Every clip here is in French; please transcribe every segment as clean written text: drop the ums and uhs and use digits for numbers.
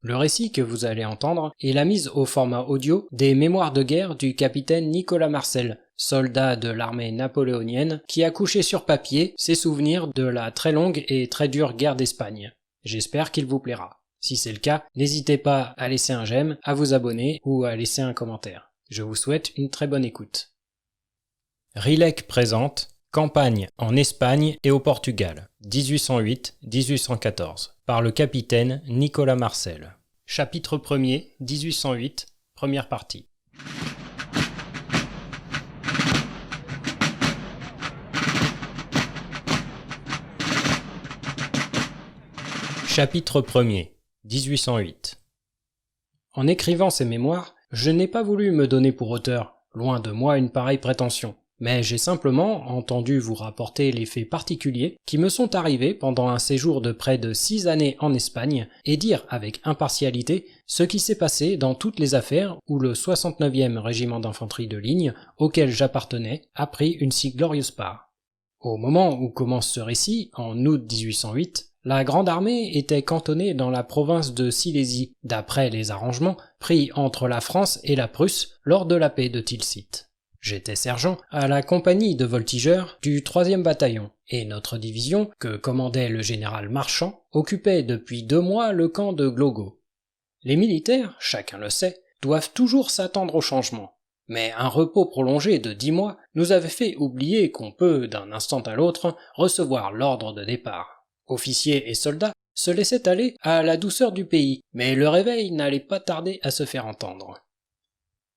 Le récit que vous allez entendre est la mise au format audio des mémoires de guerre du capitaine Nicolas Marcel, soldat de l'armée napoléonienne, qui a couché sur papier ses souvenirs de la très longue et très dure guerre d'Espagne. J'espère qu'il vous plaira. Si c'est le cas, n'hésitez pas à laisser un j'aime, à vous abonner ou à laisser un commentaire. Je vous souhaite une très bonne écoute. Rilek présente Campagne en Espagne et au Portugal, 1808-1814, par le capitaine Nicolas Marcel. Chapitre 1er, 1808, première partie. Chapitre 1er, 1808. En écrivant ces mémoires, je n'ai pas voulu me donner pour auteur, loin de moi une pareille prétention. Mais j'ai simplement entendu vous rapporter les faits particuliers qui me sont arrivés pendant un séjour de près de 6 années en Espagne et dire avec impartialité ce qui s'est passé dans toutes les affaires où le 69e régiment d'infanterie de ligne, auquel j'appartenais, a pris une si glorieuse part. Au moment où commence ce récit, en août 1808, la Grande Armée était cantonnée dans la province de Silésie, d'après les arrangements pris entre la France et la Prusse lors de la paix de Tilsit. J'étais sergent à la compagnie de voltigeurs du 3e bataillon, et notre division, que commandait le général Marchand, occupait depuis 2 mois le camp de Glogo. Les militaires, chacun le sait, doivent toujours s'attendre au changement. Mais un repos prolongé de 10 mois nous avait fait oublier qu'on peut, d'un instant à l'autre, recevoir l'ordre de départ. Officiers et soldats se laissaient aller à la douceur du pays, mais le réveil n'allait pas tarder à se faire entendre.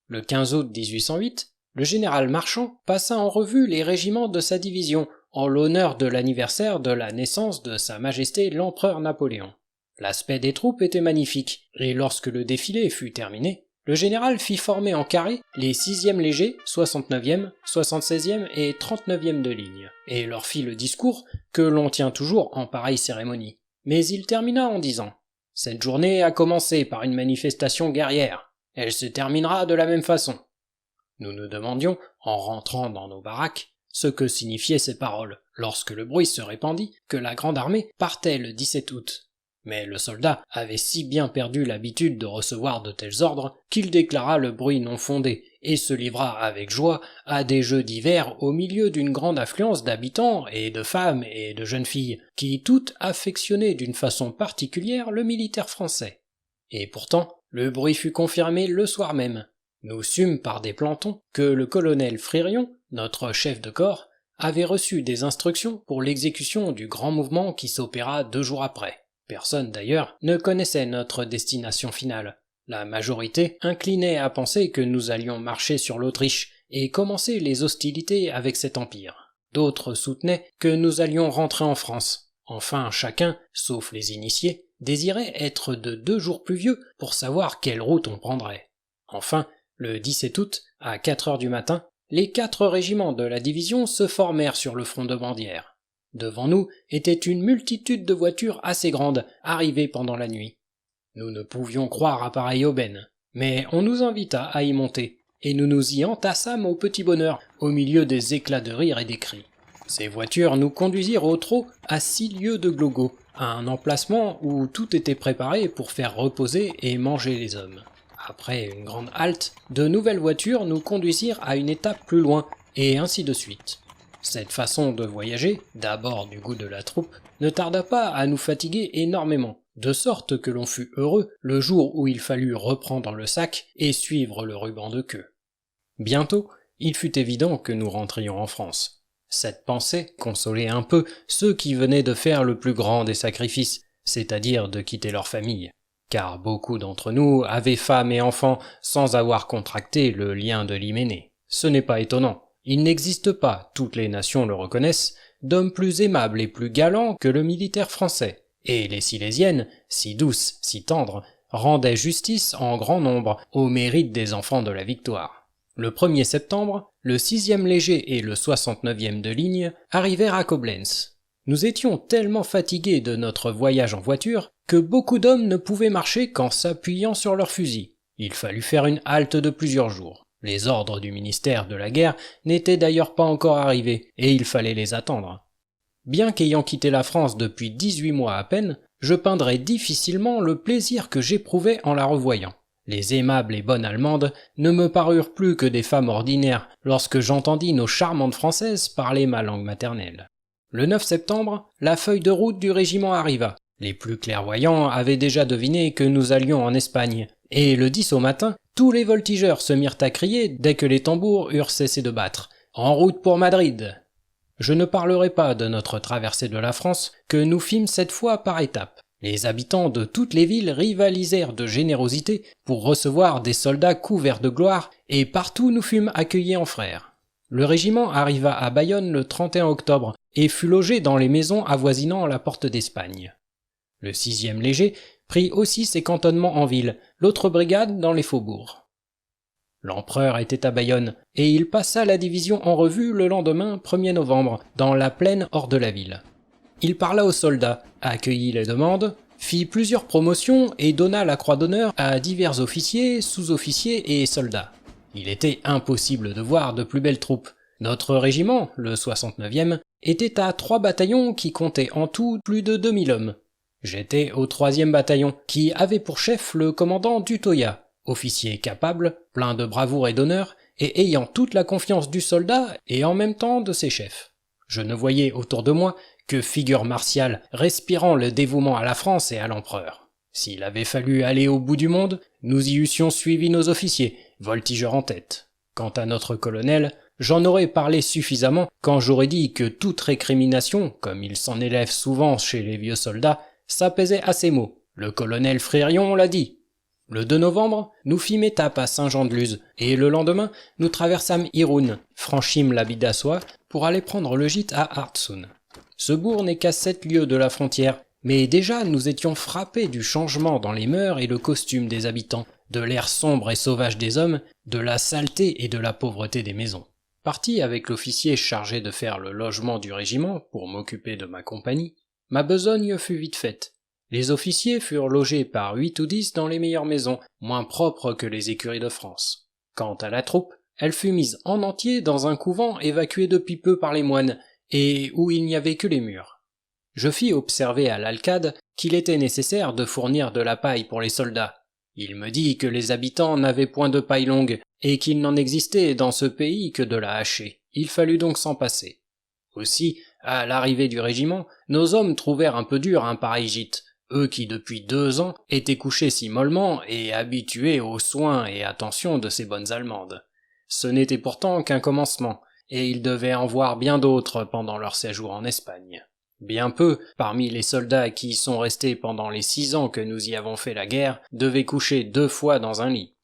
Le 15 août 1808, le général Marchand passa en revue les régiments de sa division en l'honneur de l'anniversaire de la naissance de Sa Majesté l'Empereur Napoléon. L'aspect des troupes était magnifique, et lorsque le défilé fut terminé, le général fit former en carré les 6e légers, 69e, 76e et 39e de ligne, et leur fit le discours que l'on tient toujours en pareille cérémonie. Mais il termina en disant « Cette journée a commencé par une manifestation guerrière. Elle se terminera de la même façon. » Nous nous demandions, en rentrant dans nos baraques, ce que signifiaient ces paroles, lorsque le bruit se répandit que la Grande Armée partait le 17 août. Mais le soldat avait si bien perdu l'habitude de recevoir de tels ordres qu'il déclara le bruit non fondé et se livra avec joie à des jeux divers au milieu d'une grande affluence d'habitants et de femmes et de jeunes filles qui toutes affectionnaient d'une façon particulière le militaire français. Et pourtant, le bruit fut confirmé le soir même. Nous sûmes par des plantons que le colonel Fririon, notre chef de corps, avait reçu des instructions pour l'exécution du grand mouvement qui s'opéra 2 jours après. Personne d'ailleurs ne connaissait notre destination finale. La majorité inclinait à penser que nous allions marcher sur l'Autriche et commencer les hostilités avec cet empire. D'autres soutenaient que nous allions rentrer en France. Enfin, chacun, sauf les initiés, désirait être de 2 jours plus vieux pour savoir quelle route on prendrait. Enfin, le 17 août, à 4 heures du matin, les 4 régiments de la division se formèrent sur le front de Bandière. Devant nous était une multitude de voitures assez grandes, arrivées pendant la nuit. Nous ne pouvions croire à pareille aubaine, mais on nous invita à y monter, et nous nous y entassâmes au petit bonheur, au milieu des éclats de rire et des cris. Ces voitures nous conduisirent au trot à 6 lieues de Glogo, à un emplacement où tout était préparé pour faire reposer et manger les hommes. Après une grande halte, de nouvelles voitures nous conduisirent à une étape plus loin, et ainsi de suite. Cette façon de voyager, d'abord du goût de la troupe, ne tarda pas à nous fatiguer énormément, de sorte que l'on fut heureux le jour où il fallut reprendre le sac et suivre le ruban de queue. Bientôt, il fut évident que nous rentrions en France. Cette pensée consolait un peu ceux qui venaient de faire le plus grand des sacrifices, c'est-à-dire de quitter leur famille. Car beaucoup d'entre nous avaient femmes et enfants sans avoir contracté le lien de l'hyménée. Ce n'est pas étonnant. Il n'existe pas, toutes les nations le reconnaissent, d'homme plus aimable et plus galant que le militaire français. Et les Silésiennes, si douces, si tendres, rendaient justice en grand nombre au mérite des enfants de la victoire. Le 1er septembre, le 6e léger et le 69e de ligne arrivèrent à Coblentz. Nous étions tellement fatigués de notre voyage en voiture que beaucoup d'hommes ne pouvaient marcher qu'en s'appuyant sur leurs fusils. Il fallut faire une halte de plusieurs jours. Les ordres du ministère de la guerre n'étaient d'ailleurs pas encore arrivés, et il fallait les attendre. Bien qu'ayant quitté la France depuis 18 mois à peine, je peindrai difficilement le plaisir que j'éprouvais en la revoyant. Les aimables et bonnes Allemandes ne me parurent plus que des femmes ordinaires lorsque j'entendis nos charmantes Françaises parler ma langue maternelle. Le 9 septembre, la feuille de route du régiment arriva. Les plus clairvoyants avaient déjà deviné que nous allions en Espagne, et le 10 au matin, tous les voltigeurs se mirent à crier dès que les tambours eurent cessé de battre « En route pour Madrid !» Je ne parlerai pas de notre traversée de la France que nous fîmes cette fois par étapes. Les habitants de toutes les villes rivalisèrent de générosité pour recevoir des soldats couverts de gloire, et partout nous fûmes accueillis en frères. Le régiment arriva à Bayonne le 31 octobre et fut logé dans les maisons avoisinant la porte d'Espagne. Le 6e léger prit aussi ses cantonnements en ville, l'autre brigade dans les faubourgs. L'empereur était à Bayonne, et il passa la division en revue le lendemain 1er novembre, dans la plaine hors de la ville. Il parla aux soldats, accueillit les demandes, fit plusieurs promotions et donna la croix d'honneur à divers officiers, sous-officiers et soldats. Il était impossible de voir de plus belles troupes. Notre régiment, le 69e, était à 3 bataillons qui comptaient en tout plus de 2000 hommes. J'étais au 3e bataillon, qui avait pour chef le commandant Dutoya, officier capable, plein de bravoure et d'honneur, et ayant toute la confiance du soldat et en même temps de ses chefs. Je ne voyais autour de moi que figures martiales respirant le dévouement à la France et à l'empereur. S'il avait fallu aller au bout du monde, nous y eussions suivi nos officiers, voltigeurs en tête. Quant à notre colonel, j'en aurais parlé suffisamment quand j'aurais dit que toute récrimination, comme il s'en élève souvent chez les vieux soldats, s'apaisait à ces mots. Le colonel Frérion l'a dit. Le 2 novembre, nous fîmes étape à Saint-Jean-de-Luz, et le lendemain, nous traversâmes Irun, franchîmes la Bidassoa pour aller prendre le gîte à Hartsun. Ce bourg n'est qu'à 7 lieues de la frontière, mais déjà nous étions frappés du changement dans les mœurs et le costume des habitants, de l'air sombre et sauvage des hommes, de la saleté et de la pauvreté des maisons. Parti avec l'officier chargé de faire le logement du régiment pour m'occuper de ma compagnie, ma besogne fut vite faite. Les officiers furent logés par 8 ou 10 dans les meilleures maisons, moins propres que les écuries de France. Quant à la troupe, elle fut mise en entier dans un couvent évacué depuis peu par les moines, et où il n'y avait que les murs. Je fis observer à l'alcade qu'il était nécessaire de fournir de la paille pour les soldats. Il me dit que les habitants n'avaient point de paille longue, et qu'il n'en existait dans ce pays que de la hachée. Il fallut donc s'en passer. Aussi, à l'arrivée du régiment, nos hommes trouvèrent un peu dur un pareil gîte, eux qui depuis 2 ans étaient couchés si mollement et habitués aux soins et attentions de ces bonnes Allemandes. Ce n'était pourtant qu'un commencement, et ils devaient en voir bien d'autres pendant leur séjour en Espagne. Bien peu, parmi les soldats qui y sont restés pendant les 6 ans que nous y avons fait la guerre, devaient coucher 2 fois dans un lit.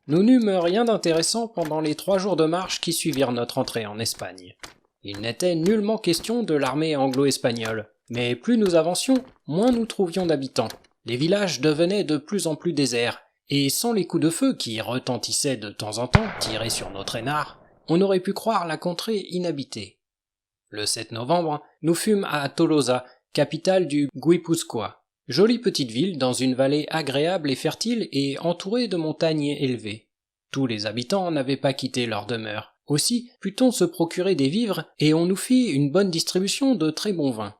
Nous n'eûmes rien d'intéressant pendant les 3 jours de marche qui suivirent notre entrée en Espagne. Il n'était nullement question de l'armée anglo-espagnole, mais plus nous avancions, moins nous trouvions d'habitants. Les villages devenaient de plus en plus déserts, et sans les coups de feu qui retentissaient de temps en temps, tirés sur nos traînards, on aurait pu croire la contrée inhabitée. Le 7 novembre, nous fûmes à Tolosa, capitale du Guipúzcoa, jolie petite ville dans une vallée agréable et fertile et entourée de montagnes élevées. Tous les habitants n'avaient pas quitté leur demeure. Aussi put-on se procurer des vivres et on nous fit une bonne distribution de très bons vins.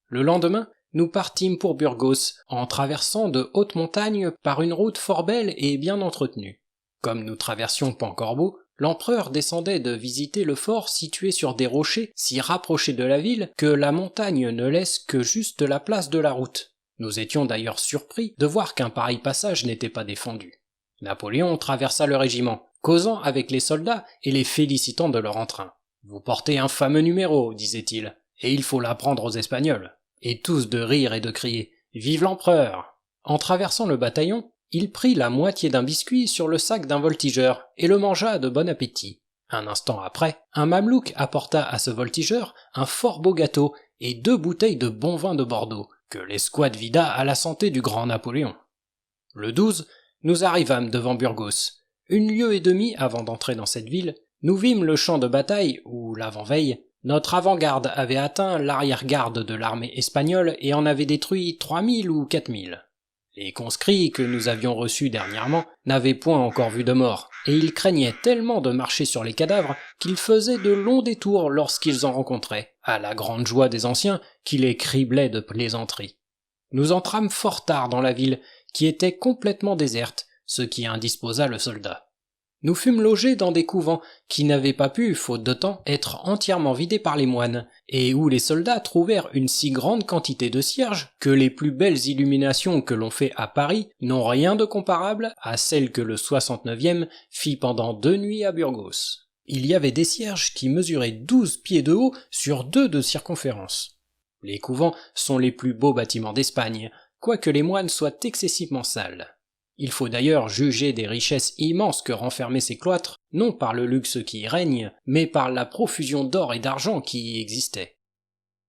Le lendemain, nous partîmes pour Burgos, en traversant de hautes montagnes par une route fort belle et bien entretenue. Comme nous traversions Pancorbo, l'empereur descendait de visiter le fort situé sur des rochers si rapprochés de la ville que la montagne ne laisse que juste la place de la route. Nous étions d'ailleurs surpris de voir qu'un pareil passage n'était pas défendu. Napoléon traversa le régiment, causant avec les soldats et les félicitant de leur entrain. « Vous portez un fameux numéro, disait-il, et il faut l'apprendre aux Espagnols. » Et tous de rire et de crier « Vive l'empereur !» En traversant le bataillon, il prit la moitié d'un biscuit sur le sac d'un voltigeur et le mangea de bon appétit. Un instant après, un mamelouk apporta à ce voltigeur un fort beau gâteau et 2 bouteilles de bon vin de Bordeaux, que l'escouade vida à la santé du grand Napoléon. Le 12, nous arrivâmes devant Burgos. 1 lieue et demie avant d'entrer dans cette ville, nous vîmes le champ de bataille où, l'avant-veille, notre avant-garde avait atteint l'arrière-garde de l'armée espagnole et en avait détruit 3000 ou 4000. Les conscrits que nous avions reçus dernièrement n'avaient point encore vu de mort, et ils craignaient tellement de marcher sur les cadavres qu'ils faisaient de longs détours lorsqu'ils en rencontraient, à la grande joie des anciens qui les criblaient de plaisanteries. Nous entrâmes fort tard dans la ville, qui était complètement déserte, ce qui indisposa le soldat. Nous fûmes logés dans des couvents qui n'avaient pas pu, faute de temps, être entièrement vidés par les moines, et où les soldats trouvèrent une si grande quantité de cierges que les plus belles illuminations que l'on fait à Paris n'ont rien de comparable à celles que le 69e fit pendant 2 nuits à Burgos. Il y avait des cierges qui mesuraient 12 pieds de haut sur 2 de circonférence. Les couvents sont les plus beaux bâtiments d'Espagne, quoique les moines soient excessivement sales. Il faut d'ailleurs juger des richesses immenses que renfermaient ces cloîtres, non par le luxe qui y règne, mais par la profusion d'or et d'argent qui y existait.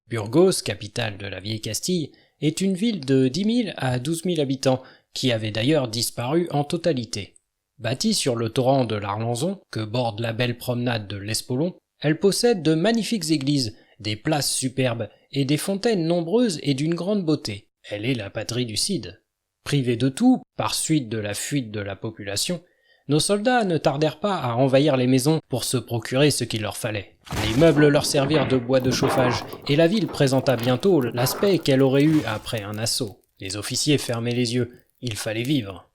Burgos, capitale de la vieille Castille, est une ville de 10 000 à 12 000 habitants, qui avait d'ailleurs disparu en totalité. Bâtie sur le torrent de l'Arlanzon, que borde la belle promenade de l'Espolon, elle possède de magnifiques églises, des places superbes et des fontaines nombreuses et d'une grande beauté. Elle est la patrie du Cid. Privés de tout, par suite de la fuite de la population, nos soldats ne tardèrent pas à envahir les maisons pour se procurer ce qu'il leur fallait. Les meubles leur servirent de bois de chauffage, et la ville présenta bientôt l'aspect qu'elle aurait eu après un assaut. Les officiers fermaient les yeux, il fallait vivre.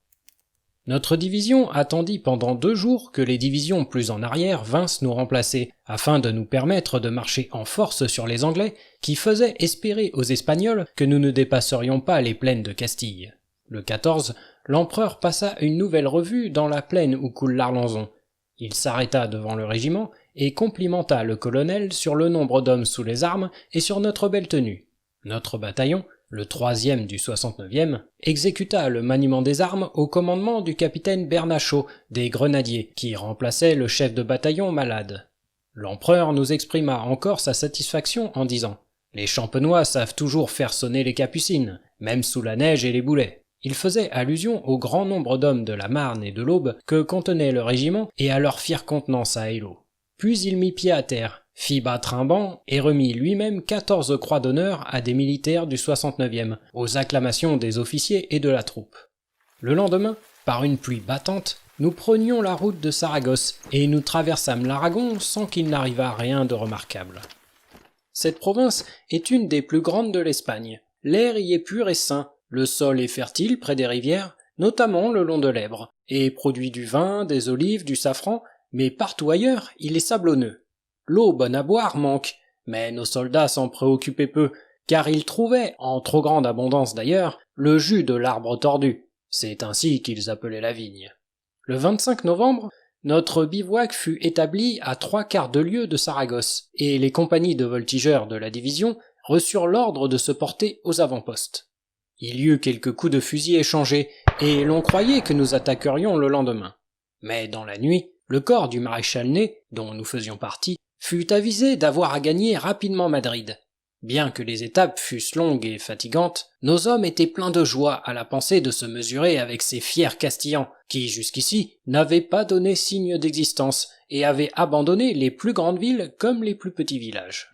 Notre division attendit pendant 2 jours que les divisions plus en arrière vinssent nous remplacer, afin de nous permettre de marcher en force sur les Anglais, qui faisaient espérer aux Espagnols que nous ne dépasserions pas les plaines de Castille. Le 14, l'empereur passa une nouvelle revue dans la plaine où coule l'Arlanzon. Il s'arrêta devant le régiment et complimenta le colonel sur le nombre d'hommes sous les armes et sur notre belle tenue. Notre bataillon, le 3e du 69e, exécuta le maniement des armes au commandement du capitaine Bernachot des Grenadiers, qui remplaçait le chef de bataillon malade. L'empereur nous exprima encore sa satisfaction en disant « Les Champenois savent toujours faire sonner les capucines, même sous la neige et les boulets. » Il faisait allusion au grand nombre d'hommes de la Marne et de l'Aube que contenait le régiment et à leur fière contenance à Eylau. Puis il mit pied à terre, fit battre un banc et remit lui-même 14 croix d'honneur à des militaires du 69e, aux acclamations des officiers et de la troupe. Le lendemain, par une pluie battante, nous prenions la route de Saragosse et nous traversâmes l'Aragon sans qu'il n'arrivât rien de remarquable. Cette province est une des plus grandes de l'Espagne. L'air y est pur et sain. Le sol est fertile près des rivières, notamment le long de l'Èbre, et produit du vin, des olives, du safran, mais partout ailleurs, il est sablonneux. L'eau bonne à boire manque, mais nos soldats s'en préoccupaient peu, car ils trouvaient, en trop grande abondance d'ailleurs, le jus de l'arbre tordu. C'est ainsi qu'ils appelaient la vigne. Le 25 novembre, notre bivouac fut établi à 3/4 de lieue de Saragosse, et les compagnies de voltigeurs de la division reçurent l'ordre de se porter aux avant-postes. Il y eut quelques coups de fusil échangés, et l'on croyait que nous attaquerions le lendemain. Mais dans la nuit, le corps du maréchal Ney, dont nous faisions partie, fut avisé d'avoir à gagner rapidement Madrid. Bien que les étapes fussent longues et fatigantes, nos hommes étaient pleins de joie à la pensée de se mesurer avec ces fiers Castillans, qui jusqu'ici n'avaient pas donné signe d'existence et avaient abandonné les plus grandes villes comme les plus petits villages.